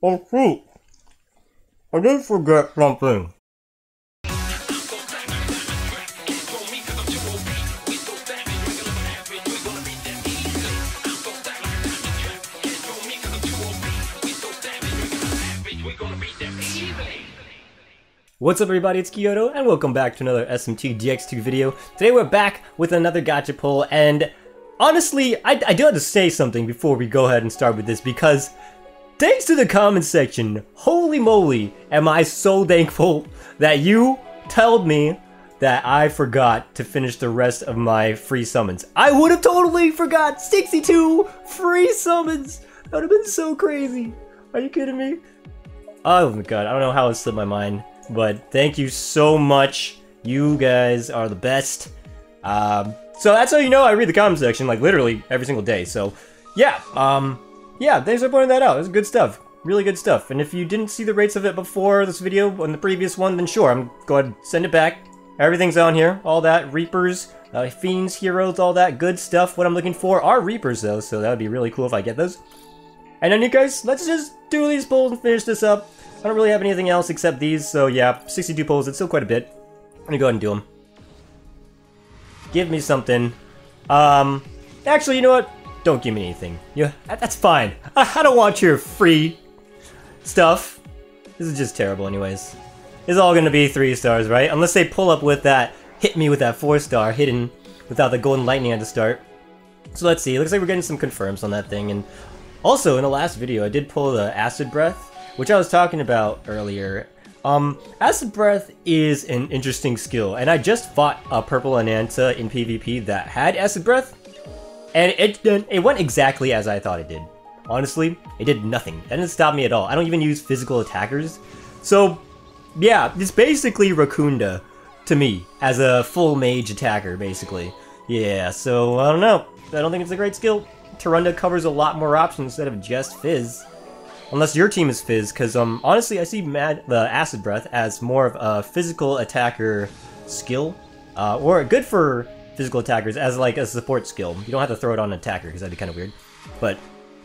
Oh shoot! I did forget something. What's up everybody, it's Kiyodo, and welcome back to another SMT Dx2 video. Today we're back with another gacha pull, and honestly, I do have to say something before we go ahead and start with this, because thanks to the comment section, holy moly, am I so thankful that you told me that I forgot to finish the rest of my free summons. I would have totally forgot 62 free summons! That would have been so crazy. Are you kidding me? Oh my god, I don't know how it slipped my mind. But thank you so much. You guys are the best. So that's how you know I read the comment section, like literally every single day. So yeah, yeah, thanks for pointing that out. It's good stuff. Really good stuff. And if you didn't see the rates of it before this video on the previous one, then sure, I'm going to send it back. Everything's on here. All that. Reapers, Fiends, Heroes, all that good stuff. What I'm looking for are Reapers though, so that would be really cool if I get those. And then you guys, let's just do these pulls and finish this up. I don't really have anything else except these, so yeah, 62 pulls, it's still quite a bit. I'm gonna go ahead and do them. Give me something. Actually, you know what? Don't give me anything. Yeah, that's fine. I don't want your free stuff. This is just terrible anyways. It's all gonna be 3 stars, right? Unless they pull up with that, hit me with that 4-star hidden without the golden lightning at the start. So let's see, it looks like we're getting some confirms on that thing. And also, in the last video, I did pull the Acid Breath, which I was talking about earlier. Acid Breath is an interesting skill, and I just fought a Purple Ananta in PvP that had Acid Breath, and it went exactly as I thought it did. Honestly, it did nothing. It didn't stop me at all. I don't even use physical attackers. So, yeah, it's basically Rakunda to me, as a full mage attacker, basically. Yeah, so, I don't know. I don't think it's a great skill. Tarunda covers a lot more options instead of just Fizz. Unless your team is Fizz, because honestly I see the Acid Breath as more of a physical attacker skill, or good for physical attackers as like a support skill. You don't have to throw it on an attacker because that'd be kind of weird. But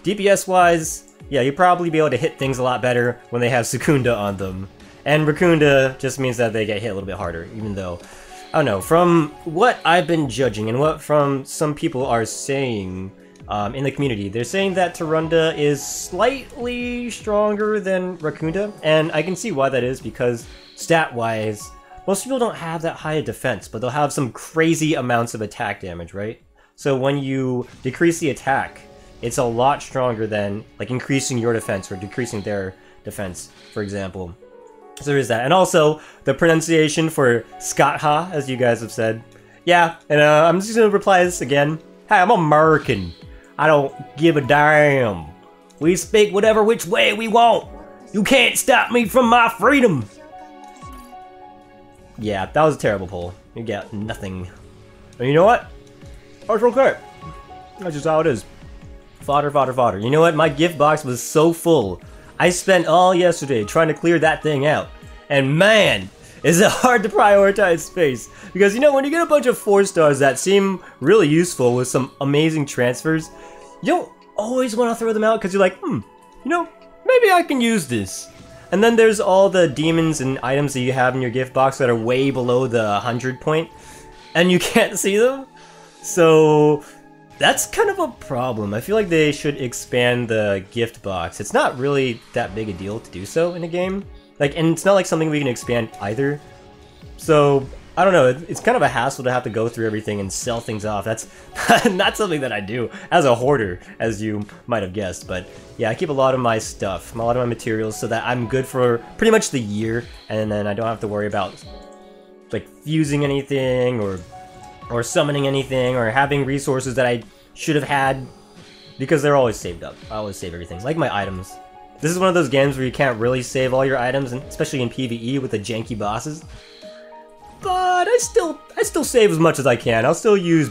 DPS wise, yeah, you'd probably be able to hit things a lot better when they have Secunda on them. And Rakunda just means that they get hit a little bit harder, even though, I don't know, from what I've been judging and what from some people are saying, in the community, they're saying that Tarunda is slightly stronger than Rakunda, and I can see why that is, because stat-wise, most people don't have that high a defense, but they'll have some crazy amounts of attack damage, right? So when you decrease the attack, it's a lot stronger than like increasing your defense or decreasing their defense, for example. So there is that. And also, the pronunciation for Skatha, as you guys have said. Yeah, and I'm just gonna reply this again. Hey, I'm American. I don't give a damn. We speak whatever which way we want. You can't stop me from my freedom. Yeah, that was a terrible pull. You got nothing. And you know what? That's okay. That's just how it is. Fodder, fodder, fodder. You know what? My gift box was so full. I spent all yesterday trying to clear that thing out. And man, is it hard to prioritize space. Because you know, when you get a bunch of 4-stars that seem really useful with some amazing transfers, you don't always want to throw them out because you're like, you know, maybe I can use this. And then there's all the demons and items that you have in your gift box that are way below the 100 point, and you can't see them. So that's kind of a problem. I feel like they should expand the gift box. It's not really that big a deal to do so in a game. Like, and it's not like something we can expand either. So, I don't know, it's kind of a hassle to have to go through everything and sell things off. That's not something that I do as a hoarder, as you might have guessed. But yeah, I keep a lot of my stuff, a lot of my materials, so that I'm good for pretty much the year. And then I don't have to worry about, like, fusing anything, or summoning anything, or having resources that I should have had. Because they're always saved up. I always save everything, like my items. This is one of those games where you can't really save all your items, and especially in PvE with the janky bosses. But I still save as much as I can. I'll still use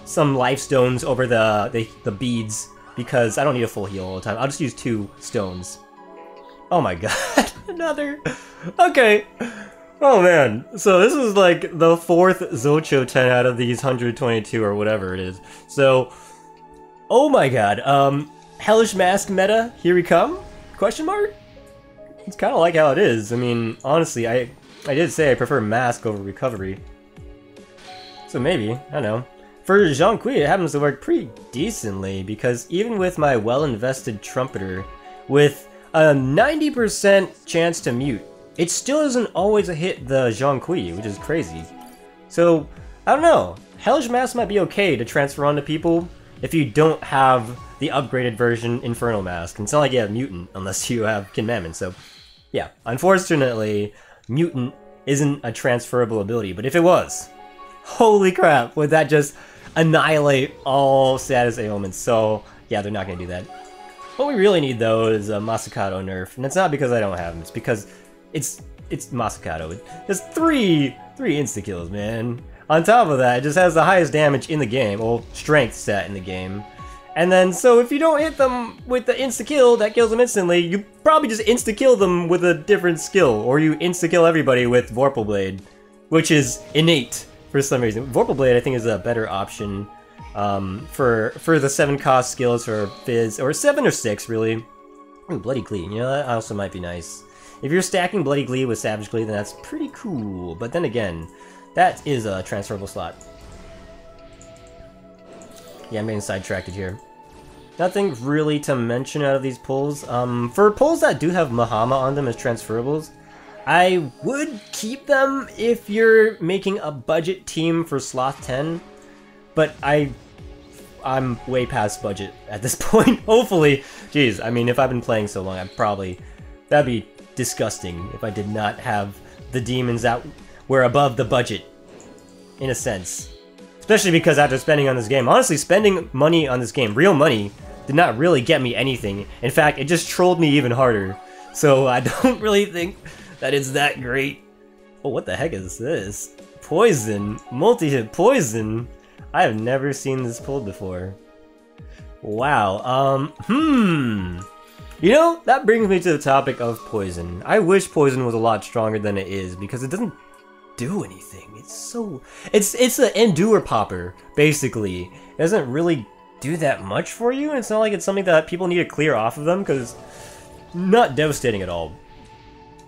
some life stones over the beads because I don't need a full heal all the time. I'll just use 2 stones. Oh my god, another. Okay. Oh man. So this is like the 4th Zocho 10 out of these 122 or whatever it is. So, oh my god. Hellish Mask meta, here we come? Question mark? it's kind of like how it is. I mean, honestly, I did say I prefer Mask over Recovery. So maybe, I don't know. For Zhongqi, it happens to work pretty decently, because even with my well-invested Trumpeter, with a 90% chance to mute, it still doesn't always hit the Zhongqi, which is crazy. So, I don't know. Hellish Mask might be okay to transfer onto people if you don't have the upgraded version Infernal Mask. It's not like you have Mutant unless you have Kinmammon, so yeah. Unfortunately, Mutant isn't a transferable ability, but if it was, holy crap, would that just annihilate all status ailments. So yeah, they're not going to do that. What we really need though is a Masakado nerf, and it's not because I don't have him, it's because it's Masakado. There's three insta-kills, man. On top of that, it just has the highest damage in the game, well, strength stat in the game. And then, so if you don't hit them with the insta-kill that kills them instantly, you probably just insta-kill them with a different skill, or you insta-kill everybody with Vorpal Blade, which is innate for some reason. Vorpal Blade, I think, is a better option for the 7 cost skills for Fizz, or 7 or 6, really. Ooh, Bloody Glee, you know, that also might be nice. If you're stacking Bloody Glee with Savage Glee, then that's pretty cool, but then again, that is a transferable slot. Yeah, I'm getting sidetracked here. Nothing really to mention out of these pulls. For pulls that do have Mahama on them as transferables, I would keep them if you're making a budget team for Sloth 10, but I'm way past budget at this point, hopefully. Jeez, I mean, if I've been playing so long, that'd be disgusting if I did not have the demons that were above the budget, in a sense. Especially because after spending on this game, honestly, spending money on this game, real money, did not really get me anything. In fact, it just trolled me even harder. So I don't really think that it's that great. Oh, what the heck is this? Poison. Multi-hit poison. I have never seen this pulled before. Wow. You know, that brings me to the topic of poison. I wish poison was a lot stronger than it is, because it doesn't do anything. It's an endure popper, basically. It doesn't really do that much for you, and it's not like it's something that people need to clear off of them, because not devastating at all.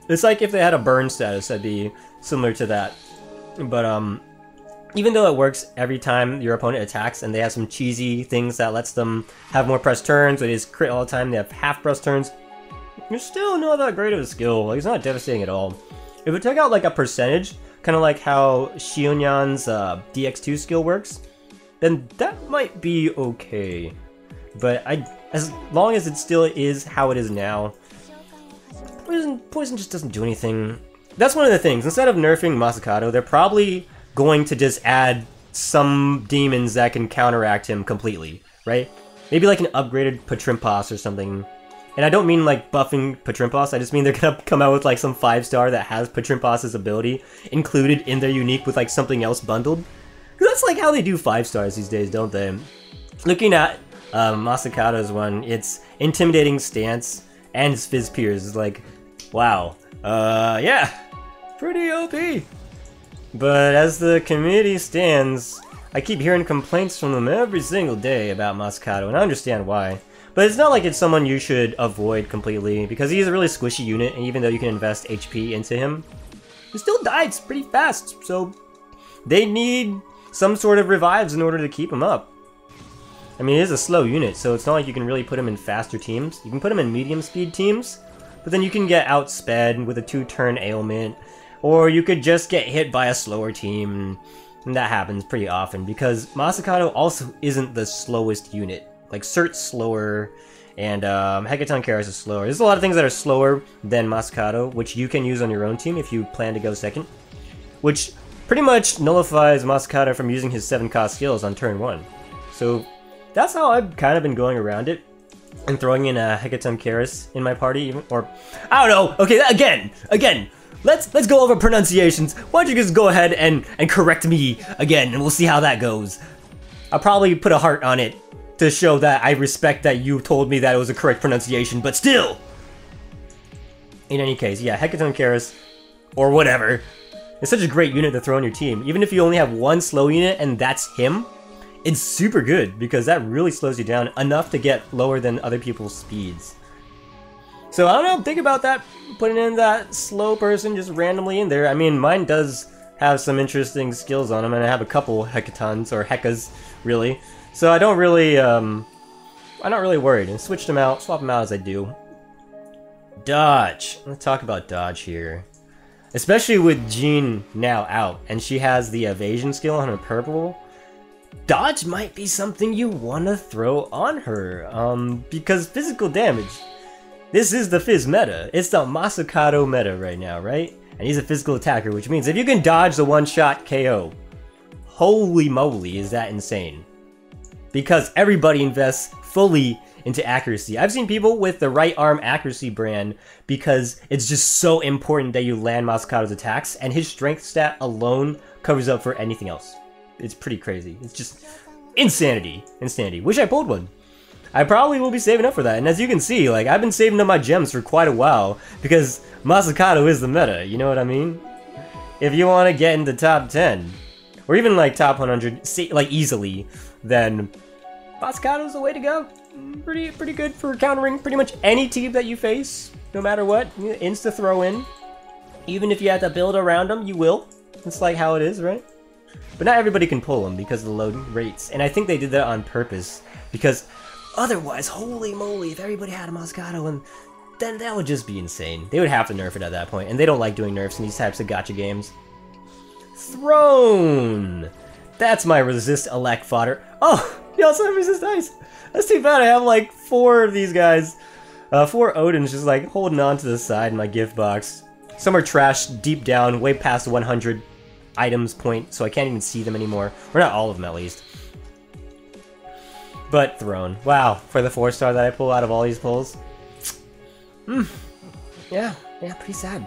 It's like if they had a burn status, that'd be similar to that. But even though it works every time your opponent attacks, and they have some cheesy things that lets them have more press turns, it is crit all the time, they have half press turns, it's still not that great of a skill. Like, it's not devastating at all. If it took out like a percentage, kind of like how Xionyang's Dx2 skill works, then that might be okay. But as long as it still is how it is now, poison just doesn't do anything. That's one of the things. Instead of nerfing Masakado, they're probably going to just add some demons that can counteract him completely, right? Maybe like an upgraded Patrimpas or something. And I don't mean like buffing Patrimpas, I just mean they're gonna come out with like some 5-star that has Patrimpas's ability included in their unique with like something else bundled. That's like how they do 5-stars these days, don't they? Looking at Masakado's one, it's Intimidating Stance and Fizz Pierce is like, wow, yeah, pretty OP. But as the community stands, I keep hearing complaints from them every single day about Masakado, and I understand why. But it's not like it's someone you should avoid completely, because he's a really squishy unit, and even though you can invest HP into him, he still dies pretty fast, so they need some sort of revives in order to keep him up. I mean, it is a slow unit, so it's not like you can really put him in faster teams. You can put him in medium speed teams, but then you can get outsped with a 2-turn ailment, or you could just get hit by a slower team, and that happens pretty often, because Masakado also isn't the slowest unit. Like, Cert's slower, and Hecaton Karis is slower. There's a lot of things that are slower than Masakado, which you can use on your own team if you plan to go second, which pretty much nullifies Masakado from using his 7-cost skills on turn 1. So that's how I've kind of been going around it, and throwing in a Hecaton Karis in my party, even, or I don't know. Okay, again. Let's go over pronunciations. Why don't you just go ahead and correct me again, and we'll see how that goes. I'll probably put a heart on it to show that I respect that you told me that it was a correct pronunciation, but still! In any case, yeah, Hecaton Karis, or whatever, it's such a great unit to throw on your team. Even if you only have one slow unit and that's him, it's super good, because that really slows you down enough to get lower than other people's speeds. So I don't know, think about that, putting in that slow person just randomly in there. I mean, mine does have some interesting skills on him, and I have a couple hecatons, or heckas, really. So I don't really, I'm not really worried, and switch them out, swap them out as I do. Dodge. Let's talk about dodge here. Especially with Jean now out, and she has the evasion skill on her purple. Dodge might be something you want to throw on her, because physical damage. This is the Fizz meta. It's the Masakado meta right now, right? And he's a physical attacker, which means if you can dodge the one-shot KO, holy moly, is that insane. Because everybody invests fully into accuracy. I've seen people with the right arm accuracy brand because it's just so important that you land Masakado's attacks, and his strength stat alone covers up for anything else. It's pretty crazy. It's just insanity. Insanity. Wish I pulled one. I probably will be saving up for that, and as you can see, like, I've been saving up my gems for quite a while because Masakado is the meta, you know what I mean? If you want to get into top 10, or even like top 100, like easily, then Masakado's the way to go. Pretty good for countering pretty much any team that you face, no matter what. Insta throw in. Even if you have to build around them, you will. It's like how it is, right? But not everybody can pull them because of the low rates, and I think they did that on purpose because otherwise, holy moly, if everybody had a Masakado, and then that would just be insane. They would have to nerf it at that point, and they don't like doing nerfs in these types of gacha games. Throne! That's my resist elect fodder. Oh, you also have resist ice. That's too bad. I have like 4 of these guys. 4 Odins just like holding on to the side in my gift box. Some are trashed deep down, way past 100 items point, so I can't even see them anymore. Or not all of them, at least. But Throne. Wow, for the 4-star that I pull out of all these pulls. Yeah, pretty sad.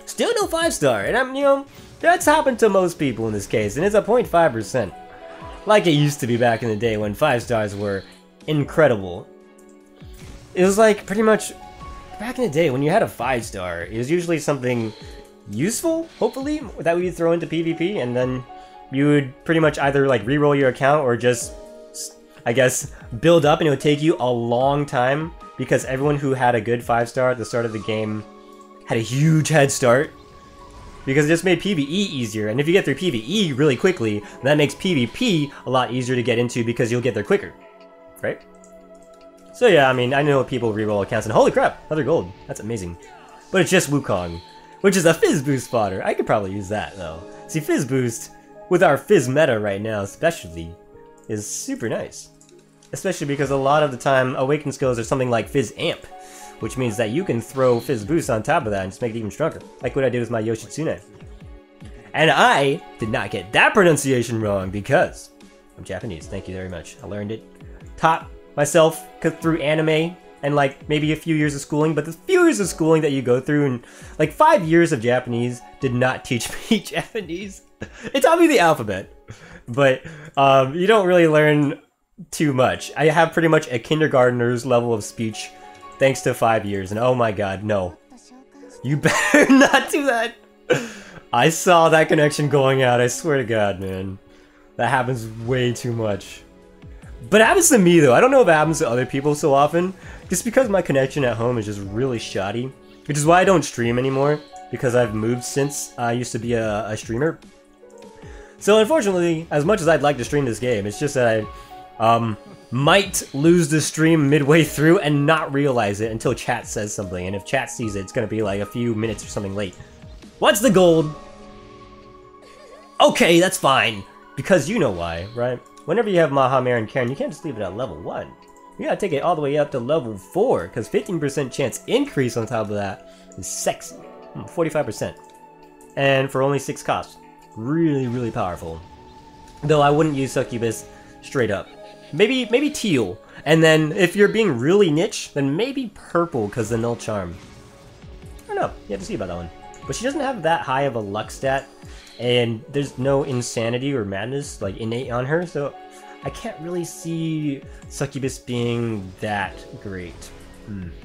Still no 5-star, and I'm, you know, that's happened to most people in this case, and it's a 0.5%. Like it used to be back in the day when 5-stars were incredible. It was like pretty much back in the day when you had a 5-star, it was usually something useful, hopefully, that we would throw into PvP, and then you would pretty much either like reroll your account or just, I guess, build up, and it would take you a long time because everyone who had a good 5-star at the start of the game had a huge head start. Because it just made PvE easier, and if you get through PvE really quickly, that makes PvP a lot easier to get into because you'll get there quicker, right? So yeah, I mean, I know people reroll accounts, and holy crap, another gold. That's amazing. But it's just Wukong, which is a Fizz Boost fodder. I could probably use that, though. See, Fizz Boost, with our Fizz meta right now especially, is super nice. Especially because a lot of the time, Awakened skills are something like Fizz Amp, which means that you can throw Fizz Boost on top of that and just make it even stronger. Like what I did with my Yoshitsune. And I did not get that pronunciation wrong because I'm Japanese. Thank you very much. I learned it. Taught myself through anime and like maybe a few years of schooling, but the few years of schooling that you go through and like 5 years of Japanese did not teach me Japanese. It taught me the alphabet, but you don't really learn too much. I have pretty much a kindergartner's level of speech thanks to 5 years, and oh my god, no. You better not do that! I saw that connection going out, I swear to god, man. That happens way too much. But it happens to me, though. I don't know if it happens to other people so often, just because my connection at home is just really shoddy. Which is why I don't stream anymore, because I've moved since I used to be a streamer. So unfortunately, as much as I'd like to stream this game, it's just that I might lose the stream midway through and not realize it until chat says something, and if chat sees it, it's gonna be like a few minutes or something late. What's the gold? Okay, that's fine. Because you know why, right? Whenever you have Mahamare and Karen, you can't just leave it at level 1. You gotta take it all the way up to level 4, because 15% chance increase on top of that is sexy. 45%. And for only 6 costs. Really, really powerful. Though I wouldn't use Succubus straight up. Maybe teal, and then if you're being really niche, then maybe purple because the null charm. I don't know, you have to see about that one. But she doesn't have that high of a luck stat, and there's no insanity or madness like innate on her, so I can't really see Succubus being that great.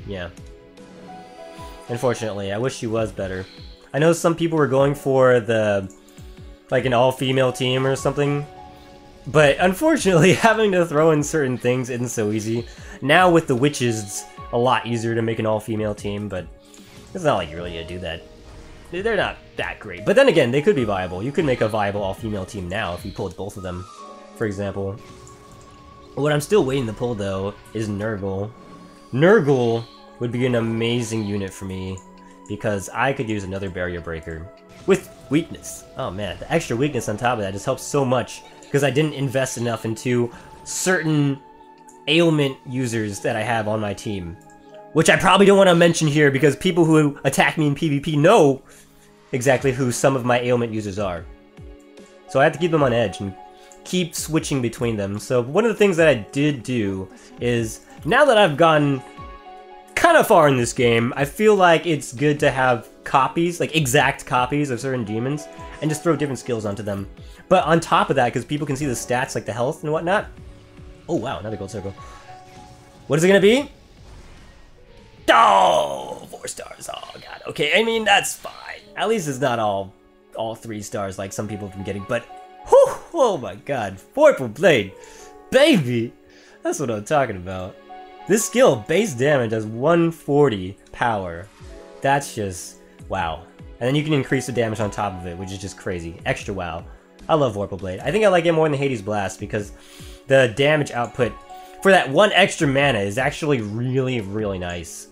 Yeah. Unfortunately, I wish she was better. I know some people were going for the like an all-female team or something. But unfortunately, having to throw in certain things isn't so easy. Now with the witches, it's a lot easier to make an all-female team, but it's not like you're really gonna do that. They're not that great. But then again, they could be viable. You could make a viable all-female team now if you pulled both of them, for example. What I'm still waiting to pull, though, is Nurgle. Nurgle would be an amazing unit for me, because I could use another barrier breaker with weakness. Oh man, the extra weakness on top of that just helps so much, because I didn't invest enough into certain ailment users that I have on my team. Which I probably don't want to mention here, because people who attack me in PvP know exactly who some of my ailment users are. So I have to keep them on edge and keep switching between them. So one of the things that I did do is, now that I've gotten kind of far in this game, I feel like it's good to have copies, like exact copies of certain demons, and just throw different skills onto them. But on top of that, because people can see the stats, like the health and whatnot. Oh wow, another gold circle. What is it gonna be? Oh, 4 stars. Oh god. Okay, I mean that's fine. At least it's not all 3 stars like some people have been getting. But whew, oh my god, Vorpal Blade, baby. That's what I'm talking about. This skill, base damage, does 140 power. That's just wow. And then you can increase the damage on top of it, which is just crazy. Extra wow. I love Vorpal Blade. I think I like it more than Hades Blast because the damage output for that 1 extra mana is actually really, really nice.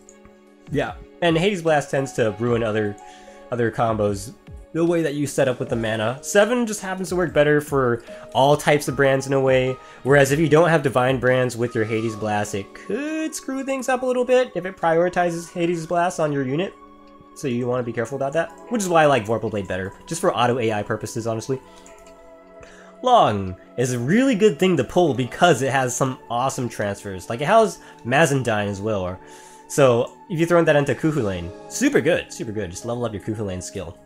Yeah, and Hades Blast tends to ruin other combos the way that you set up with the mana. 7 just happens to work better for all types of brands in a way, whereas if you don't have Divine brands with your Hades Blast, it could screw things up a little bit if it prioritizes Hades Blast on your unit. So you want to be careful about that, which is why I like Vorpal Blade better, just for auto AI purposes, honestly. Long is a really good thing to pull because it has some awesome transfers. Like it has Mazandine as well, so if you throw that into Kufu Lane, super good, super good. Just level up your Kufu Lane skill.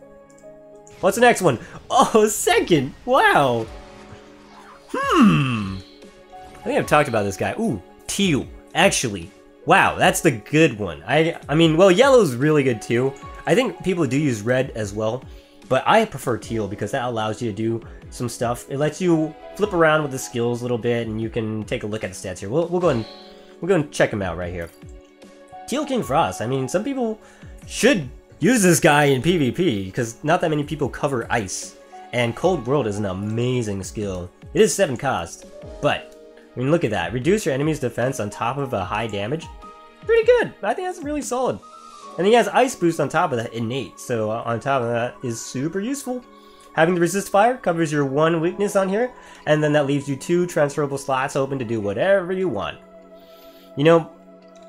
What's the next one? Oh, second! Wow! I think I've talked about this guy. Ooh, teal. Actually, wow, that's the good one. I mean, well, yellow's really good too. I think people do use red as well, but I prefer teal because that allows you to do some stuff. It lets you flip around with the skills a little bit, and you can take a look at the stats here. We'll go and check them out right here. Teal King Frost. I mean, some people should use this guy in PvP because not that many people cover ice, and Cold World is an amazing skill. It is 7 cost, but I mean, look at that. Reduce your enemy's defense on top of a high damage. Pretty good. I think that's really solid. And he has Ice Boost on top of that innate, so on top of that is super useful. Having the Resist Fire covers your 1 weakness on here, and then that leaves you 2 transferable slots open to do whatever you want. You know,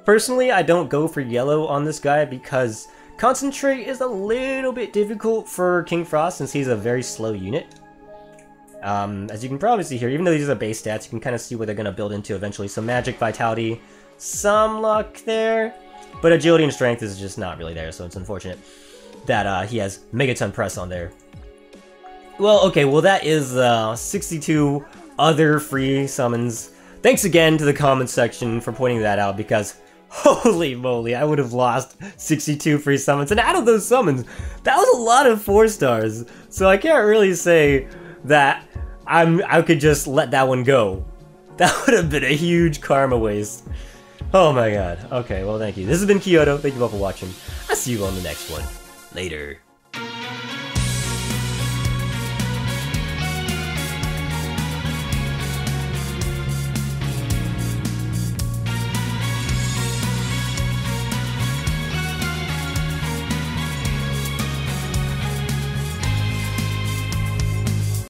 personally, I don't go for yellow on this guy because Concentrate is a little bit difficult for King Frost since he's a very slow unit. As you can probably see here, even though these are base stats, you can kind of see what they're going to build into eventually. So Magic, Vitality, some luck there, but Agility and Strength is just not really there, so it's unfortunate that he has Megaton Press on there. Well, okay, well that is 62 other free summons. Thanks again to the comments section for pointing that out, because holy moly, I would have lost 62 free summons, and out of those summons, that was a lot of 4 stars, so I can't really say that I could just let that one go. That would have been a huge karma waste. Oh my god. Okay, well thank you. This has been Kiyodo. Thank you all for watching. I'll see you on the next one. Later.